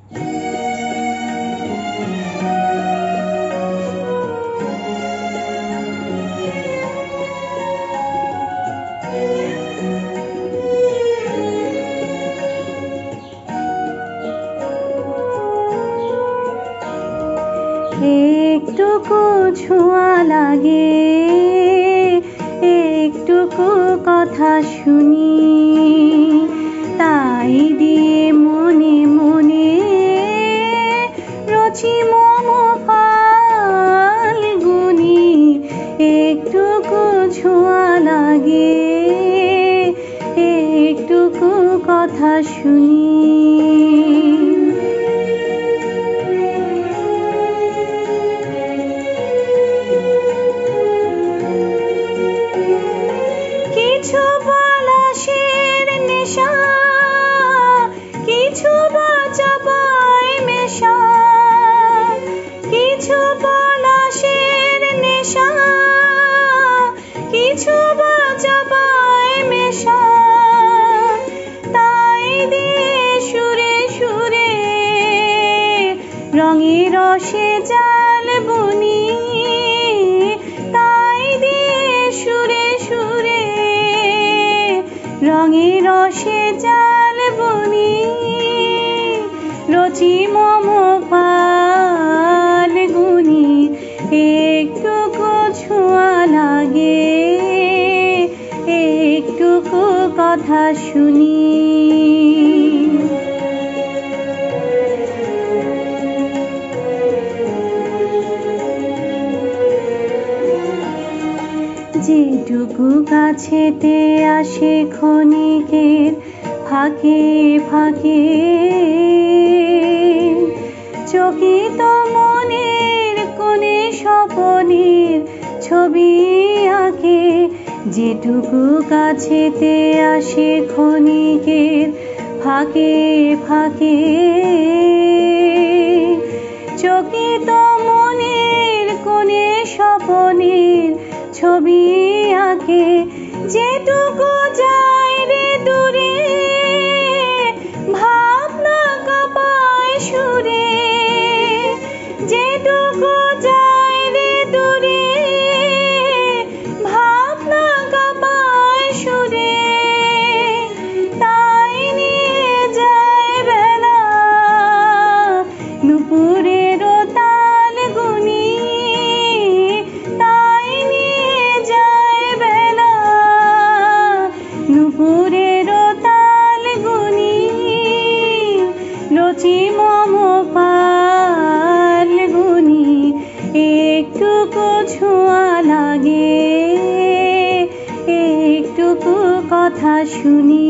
একটুকু ছোঁয়া লাগে, একটুকু কথা শুনি, তাই দিয়ে মনে মনে রচি মম ফাল্গুনি। একটুকু ছোঁয়া লাগে, একটুকু কথা শুনি। কিছু পলাশের নেশা, কিছু বা চাপায় মেশা, কিছু পলাশের নেশা, কিছু বা চাপায় মেশা, তাই দিয়ে সুরে সুরে রঙে রসে জাল বুনি, তাই দিয়ে সুরে সুরে রঙে রসে জাল বুনি। রচি মম ফাল্গুনি, একটুকু ছোঁয়া লাগে, একটুকু কথা শুনি। যেটুকু কাছেতে আসে ক্ষণিকের ফাঁকে ফাঁকে, চকিত মনের কোণে স্বপনের ছবি আঁকে। যেটুকু কাছেতে আসে ক্ষণিকের ফাঁকে ফাঁকে, চকিত মনের কোণে স্বপনের ছবি আঁকে। যেটুকু যায় রে দূরে ভাবনা কাঁপায় সুরে, যেটুকু যায় রে দূরে ভাবনা কাঁপায় সুরে, তাই নিয়ে যায় বেলা নুপুরের তাল গুনি, তাই নিয়ে যায় বেলা নুপুরের তাল গুনি। রচি মম ফাল্গুনি, একটুকু ছোঁয়া লাগে, একটুকু কথা শুনি।